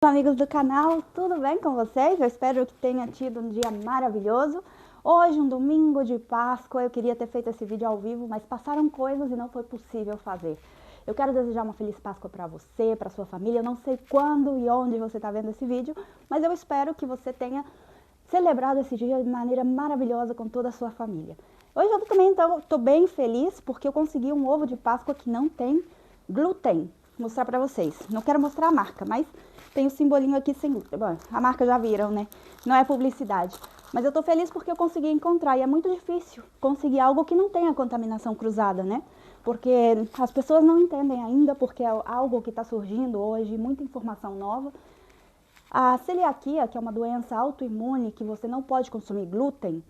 Amigos do canal, tudo bem com vocês? Eu espero que tenha tido um dia maravilhoso. Hoje, um domingo de Páscoa, eu queria ter feito esse vídeo ao vivo, mas passaram coisas e não foi possível fazer. Eu quero desejar uma feliz Páscoa para você, para sua família. Eu não sei quando e onde você está vendo esse vídeo, mas eu espero que você tenha celebrado esse dia de maneira maravilhosa com toda a sua família. Hoje eu também estou bem feliz porque eu consegui um ovo de Páscoa que não tem glúten. Vou mostrar para vocês. Não quero mostrar a marca, mas tem o simbolinho aqui sem glúten. Bom, a marca já viram, né? Não é publicidade. Mas eu tô feliz porque eu consegui encontrar. E é muito difícil conseguir algo que não tenha contaminação cruzada, né? Porque as pessoas não entendem ainda, porque é algo que está surgindo hoje, muita informação nova. A celiaquia, que é uma doença autoimune que você não pode consumir glúten,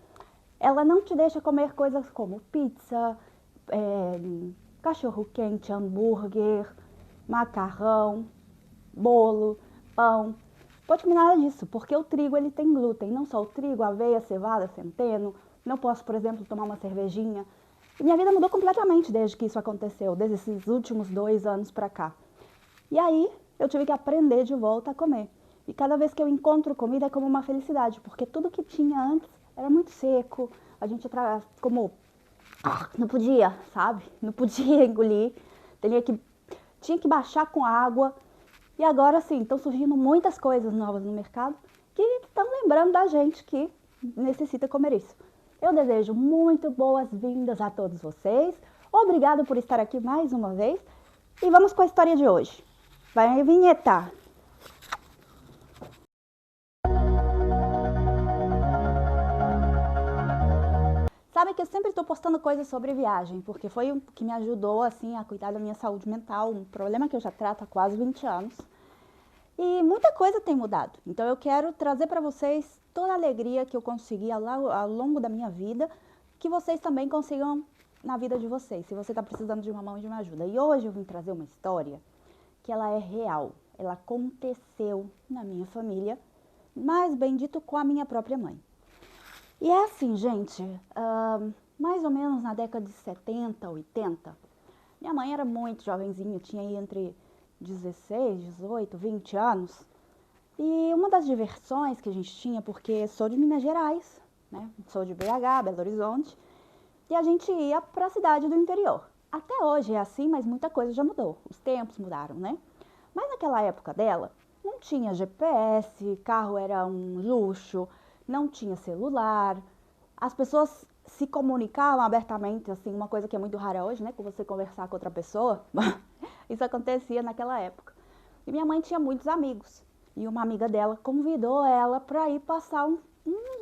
ela não te deixa comer coisas como pizza, cachorro-quente, hambúrguer, macarrão, bolo, pão. Pode comer nada disso, porque o trigo ele tem glúten, não só o trigo, aveia, cevada, centeno. Não posso, por exemplo, tomar uma cervejinha. E minha vida mudou completamente desde que isso aconteceu, desde esses últimos 2 anos pra cá. E aí eu tive que aprender de volta a comer. E cada vez que eu encontro comida é como uma felicidade, porque tudo que tinha antes era muito seco, a gente como não podia, sabe? Não podia engolir, tinha que baixar com água. E agora sim, estão surgindo muitas coisas novas no mercado que estão lembrando da gente que necessita comer isso. Eu desejo muito boas-vindas a todos vocês. Obrigado por estar aqui mais uma vez. E vamos com a história de hoje. Vai vinhetar. Sabe que eu sempre estou postando coisas sobre viagem, porque foi o que me ajudou assim a cuidar da minha saúde mental, um problema que eu já trato há quase 20 anos. E muita coisa tem mudado. Então eu quero trazer para vocês toda a alegria que eu consegui ao longo da minha vida, que vocês também consigam na vida de vocês, se você está precisando de uma mão e de uma ajuda. E hoje eu vim trazer uma história que ela é real. Ela aconteceu na minha família, mais bem dito com a minha própria mãe. E é assim, gente, mais ou menos na década de 70, 80, minha mãe era muito jovenzinha, tinha aí entre 16, 18, 20 anos. E uma das diversões que a gente tinha, porque sou de Minas Gerais, né? Sou de BH, Belo Horizonte, e a gente ia para a cidade do interior. Até hoje é assim, mas muita coisa já mudou, os tempos mudaram, né? Mas naquela época dela, não tinha GPS, carro era um luxo, não tinha celular, as pessoas se comunicavam abertamente, assim, uma coisa que é muito rara hoje, né? Com você conversar com outra pessoa. Isso acontecia naquela época. E minha mãe tinha muitos amigos. E uma amiga dela convidou ela para ir passar um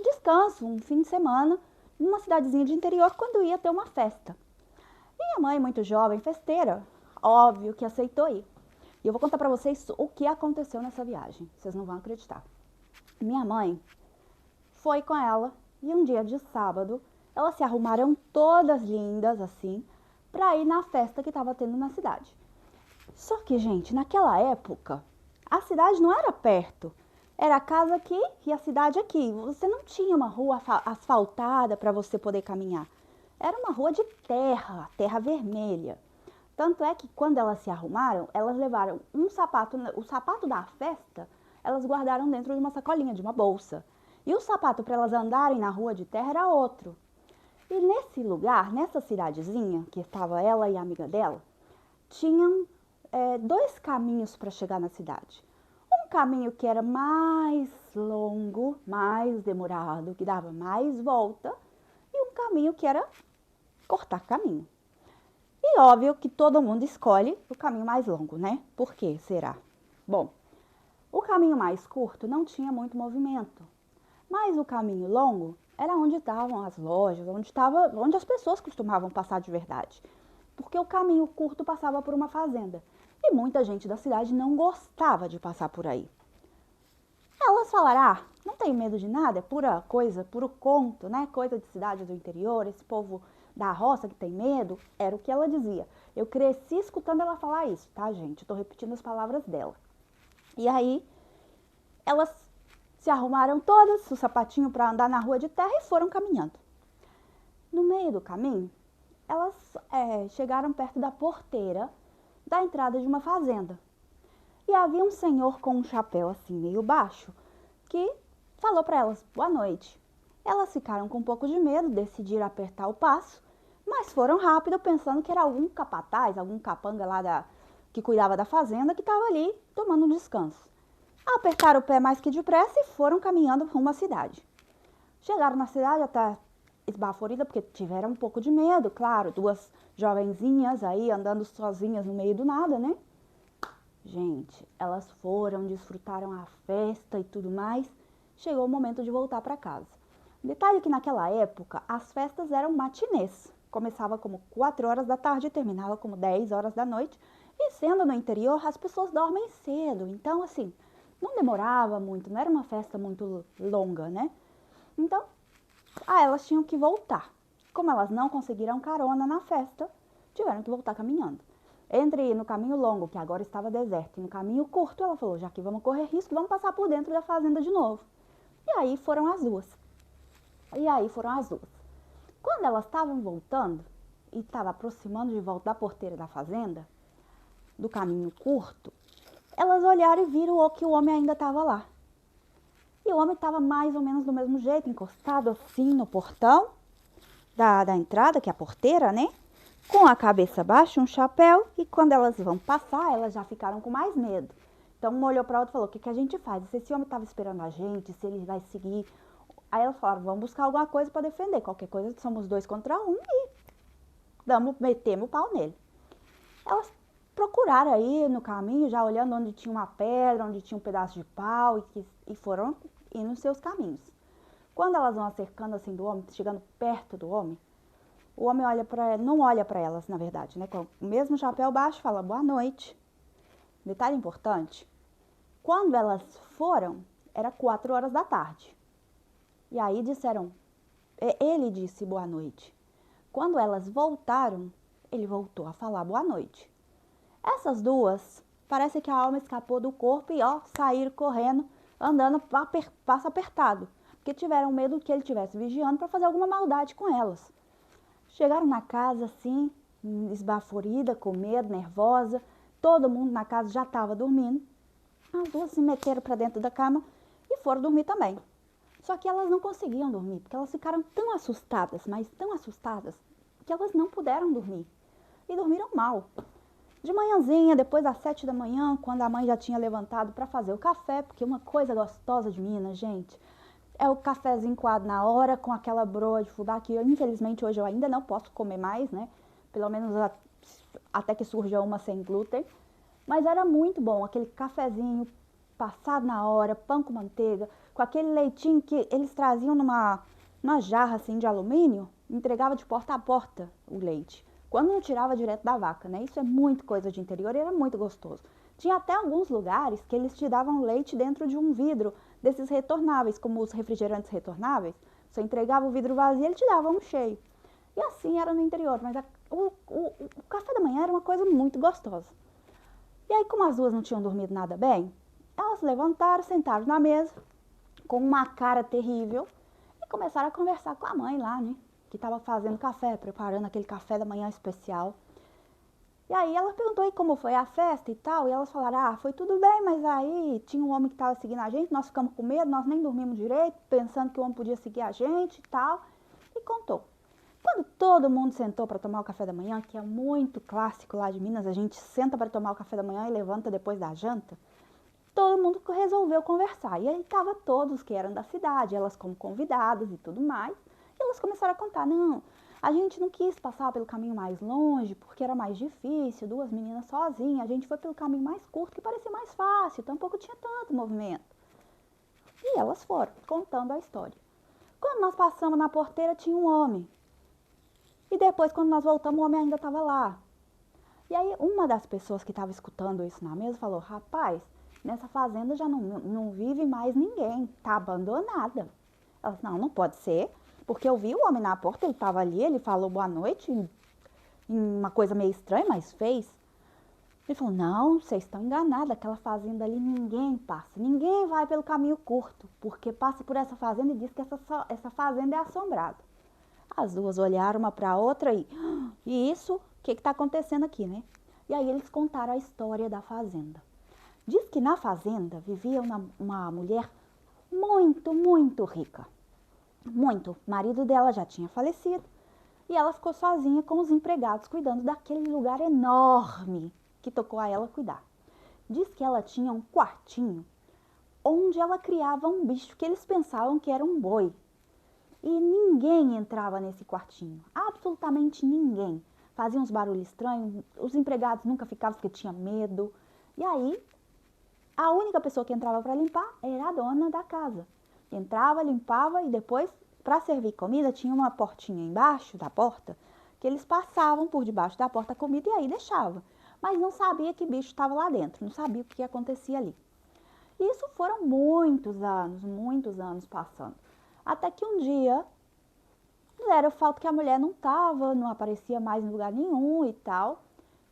descanso, um fim de semana, numa cidadezinha de interior, quando ia ter uma festa. E minha mãe, muito jovem, festeira, óbvio que aceitou ir. E eu vou contar para vocês o que aconteceu nessa viagem. Vocês não vão acreditar. Minha mãe foi com ela e um dia de sábado, elas se arrumaram todas lindas assim, para ir na festa que estava tendo na cidade. Só que, gente, naquela época, a cidade não era perto. Era a casa aqui e a cidade aqui. Você não tinha uma rua asfaltada para você poder caminhar. Era uma rua de terra, terra vermelha. Tanto é que quando elas se arrumaram, elas levaram um sapato, o sapato da festa, elas guardaram dentro de uma sacolinha, de uma bolsa. E o sapato para elas andarem na rua de terra era outro. E nesse lugar, nessa cidadezinha, que estava ela e a amiga dela, tinham 2 caminhos para chegar na cidade. Um caminho que era mais longo, mais demorado, que dava mais volta, e um caminho que era cortar caminho. E óbvio que todo mundo escolhe o caminho mais longo, né? Por que será? Bom, o caminho mais curto não tinha muito movimento, mas o caminho longo era onde estavam as lojas, onde as pessoas costumavam passar de verdade. Porque o caminho curto passava por uma fazenda. E muita gente da cidade não gostava de passar por aí. Elas falaram, não tem medo de nada, é pura coisa, puro conto, né? Coisa de cidade do interior, esse povo da roça que tem medo, era o que ela dizia. Eu cresci escutando ela falar isso, tá, gente? Eu tô repetindo as palavras dela. E aí, elas se arrumaram todas, o sapatinho para andar na rua de terra e foram caminhando. No meio do caminho, elas chegaram perto da porteira da entrada de uma fazenda. E havia um senhor com um chapéu assim meio baixo que falou para elas boa noite. Elas ficaram com um pouco de medo, decidiram apertar o passo, mas foram rápido pensando que era algum capataz, algum capanga lá que cuidava da fazenda que estava ali tomando um descanso. Apertaram o pé mais que depressa e foram caminhando rumo à cidade. Chegaram na cidade até esbaforida porque tiveram um pouco de medo, claro, duas jovenzinhas aí andando sozinhas no meio do nada, né? Gente, elas foram, desfrutaram a festa e tudo mais. Chegou o momento de voltar para casa. Detalhe que naquela época as festas eram matinês. Começava como 4 horas da tarde e terminava como 10 horas da noite. E sendo no interior, as pessoas dormem cedo. Então, assim, não demorava muito, não era uma festa muito longa, né? Então, elas tinham que voltar. Como elas não conseguiram carona na festa, tiveram que voltar caminhando. Entre no caminho longo, que agora estava deserto, e no caminho curto, ela falou, já que vamos correr risco, vamos passar por dentro da fazenda de novo. E aí foram as duas. Quando elas estavam voltando, e estavam aproximando de volta da porteira da fazenda, do caminho curto, elas olharam e viram que o homem ainda estava lá. E o homem estava mais ou menos do mesmo jeito, encostado assim no portão da entrada, que é a porteira, né? Com a cabeça baixa, um chapéu, e quando elas vão passar, elas já ficaram com mais medo. Então, uma olhou para a outra e falou, o que a gente faz? Se esse homem estava esperando a gente, se ele vai seguir... Aí elas falaram, vamos buscar alguma coisa para defender. Qualquer coisa, somos 2 contra 1 e metemos o pau nele. Elas procuraram aí no caminho, já olhando onde tinha uma pedra, onde tinha um pedaço de pau, e foram indo nos seus caminhos. Quando elas vão acercando assim do homem, chegando perto do homem, o homem não olha para elas, na verdade, né? Com o mesmo chapéu baixo, fala boa noite. Detalhe importante, quando elas foram, era 4 horas da tarde. E aí ele disse boa noite. Quando elas voltaram, ele voltou a falar boa noite. Essas duas, parece que a alma escapou do corpo e saíram correndo, andando passo apertado. Porque tiveram medo que ele estivesse vigiando para fazer alguma maldade com elas. Chegaram na casa assim, esbaforida, com medo, nervosa. Todo mundo na casa já estava dormindo. As duas se meteram para dentro da cama e foram dormir também. Só que elas não conseguiam dormir, porque elas ficaram tão assustadas, mas tão assustadas, que elas não puderam dormir. E dormiram mal. De manhãzinha, depois das 7 da manhã, quando a mãe já tinha levantado para fazer o café, porque uma coisa gostosa de Minas, gente, é o cafezinho coado na hora, com aquela broa de fubá, que infelizmente hoje eu ainda não posso comer mais, né? Pelo menos até que surja uma sem glúten. Mas era muito bom, aquele cafezinho passado na hora, pão com manteiga, com aquele leitinho que eles traziam numa jarra assim de alumínio, entregava de porta a porta o leite. Quando não tirava direto da vaca, né? Isso é muito coisa de interior e era muito gostoso. Tinha até alguns lugares que eles te davam leite dentro de um vidro desses retornáveis, como os refrigerantes retornáveis. Você entregava o vidro vazio e ele te dava um cheio. E assim era no interior, mas o café da manhã era uma coisa muito gostosa. E aí, como as duas não tinham dormido nada bem, elas levantaram, sentaram na mesa, com uma cara terrível, e começaram a conversar com a mãe lá, né? Que estava fazendo café, preparando aquele café da manhã especial. E aí ela perguntou aí como foi a festa e tal, e elas falaram, foi tudo bem, mas aí tinha um homem que estava seguindo a gente, nós ficamos com medo, nós nem dormimos direito, pensando que o homem podia seguir a gente e tal, e contou. Quando todo mundo sentou para tomar o café da manhã, que é muito clássico lá de Minas, a gente senta para tomar o café da manhã e levanta depois da janta, todo mundo resolveu conversar. E aí estavam todos que eram da cidade, elas como convidadas e tudo mais, e elas começaram a contar, não, a gente não quis passar pelo caminho mais longe, porque era mais difícil, 2 meninas sozinhas, a gente foi pelo caminho mais curto, que parecia mais fácil, tampouco tinha tanto movimento. E elas foram, contando a história. Quando nós passamos na porteira, tinha um homem. E depois, quando nós voltamos, o homem ainda estava lá. E aí, uma das pessoas que estava escutando isso na mesa falou, rapaz, nessa fazenda já não vive mais ninguém, tá abandonada. Ela disse, não pode ser, porque eu vi o homem na porta, ele estava ali, ele falou boa noite, uma coisa meio estranha, mas fez. Ele falou, não, vocês estão enganados, aquela fazenda ali ninguém passa, ninguém vai pelo caminho curto, porque passa por essa fazenda e diz que essa fazenda é assombrada. As duas olharam uma para a outra e isso, o que está acontecendo aqui, né? E aí eles contaram a história da fazenda. Diz que na fazenda vivia uma mulher muito, muito rica. Muito. O marido dela já tinha falecido e ela ficou sozinha com os empregados cuidando daquele lugar enorme que tocou a ela cuidar. Diz que ela tinha um quartinho onde ela criava um bicho que eles pensavam que era um boi. E ninguém entrava nesse quartinho, absolutamente ninguém. Fazia uns barulhos estranhos, os empregados nunca ficavam porque tinha medo. E aí, a única pessoa que entrava para limpar era a dona da casa. Entrava, limpava e depois, para servir comida, tinha uma portinha embaixo da porta, que eles passavam por debaixo da porta a comida e aí deixava. Mas não sabia que bicho estava lá dentro, não sabia o que acontecia ali. Isso foram muitos anos passando. Até que um dia, era o fato que a mulher não estava, não aparecia mais em lugar nenhum e tal.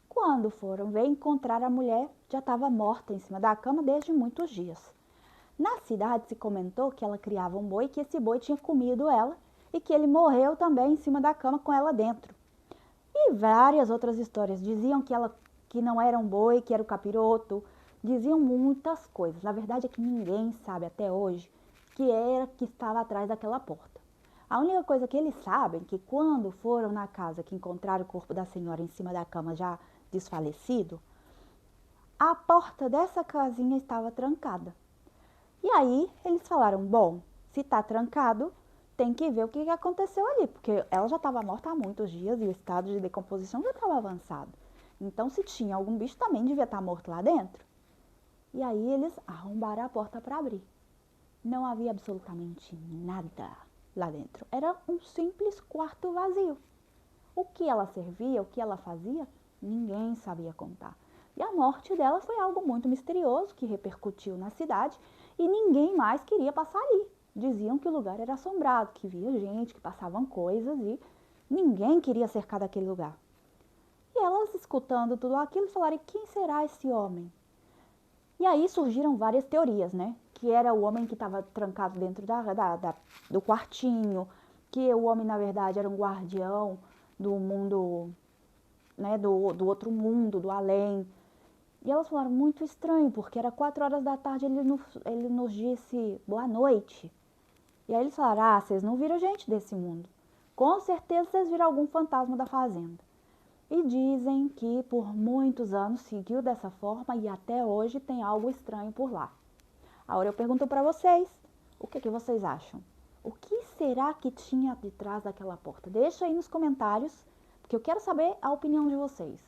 Quando foram ver, encontrar a mulher, já estava morta em cima da cama desde muitos dias. Na cidade se comentou que ela criava um boi, que esse boi tinha comido ela e que ele morreu também em cima da cama com ela dentro. E várias outras histórias diziam que não era um boi, que era o capiroto, diziam muitas coisas. Na verdade é que ninguém sabe até hoje que era que estava atrás daquela porta. A única coisa que eles sabem é que quando foram na casa que encontraram o corpo da senhora em cima da cama já desfalecido, a porta dessa casinha estava trancada. E aí eles falaram, bom, se está trancado, tem que ver o que aconteceu ali, porque ela já estava morta há muitos dias e o estado de decomposição já estava avançado. Então se tinha algum bicho também devia estar morto lá dentro. E aí eles arrombaram a porta para abrir. Não havia absolutamente nada lá dentro. Era um simples quarto vazio. O que ela servia, o que ela fazia, ninguém sabia contar. E a morte dela foi algo muito misterioso que repercutiu na cidade e ninguém mais queria passar ali. Diziam que o lugar era assombrado, que via gente, que passavam coisas e ninguém queria cercar daquele lugar. E elas, escutando tudo aquilo, falaram, quem será esse homem? E aí surgiram várias teorias, né? Que era o homem que estava trancado dentro do quartinho, que o homem, na verdade, era um guardião do mundo, né? Do outro mundo, do além. E elas falaram, muito estranho, porque era 4 horas da tarde, ele nos disse boa noite. E aí eles falaram, vocês não viram gente desse mundo. Com certeza vocês viram algum fantasma da fazenda. E dizem que por muitos anos seguiu dessa forma e até hoje tem algo estranho por lá. Agora eu pergunto para vocês, o que vocês acham? O que será que tinha de trás daquela porta? Deixa aí nos comentários, porque eu quero saber a opinião de vocês.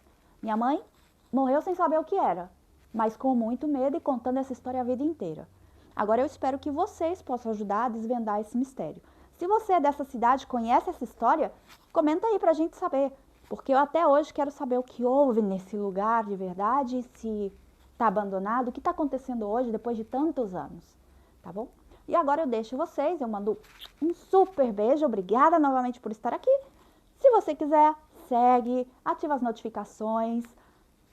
Minha mãe morreu sem saber o que era, mas com muito medo e contando essa história a vida inteira. Agora eu espero que vocês possam ajudar a desvendar esse mistério. Se você é dessa cidade, conhece essa história, comenta aí pra gente saber. Porque eu até hoje quero saber o que houve nesse lugar de verdade, se está abandonado, o que está acontecendo hoje depois de tantos anos, tá bom? E agora eu deixo vocês, eu mando um super beijo, obrigada novamente por estar aqui. Se você quiser, segue, ativa as notificações,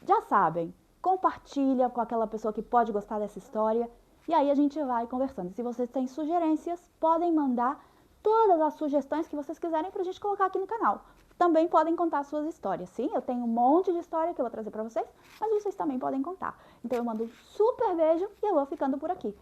já sabem, compartilha com aquela pessoa que pode gostar dessa história e aí a gente vai conversando. Se vocês têm sugerências, podem mandar todas as sugestões que vocês quiserem pra gente colocar aqui no canal. Também podem contar suas histórias, sim? Eu tenho um monte de história que eu vou trazer pra vocês, mas vocês também podem contar. Então eu mando um super beijo e eu vou ficando por aqui.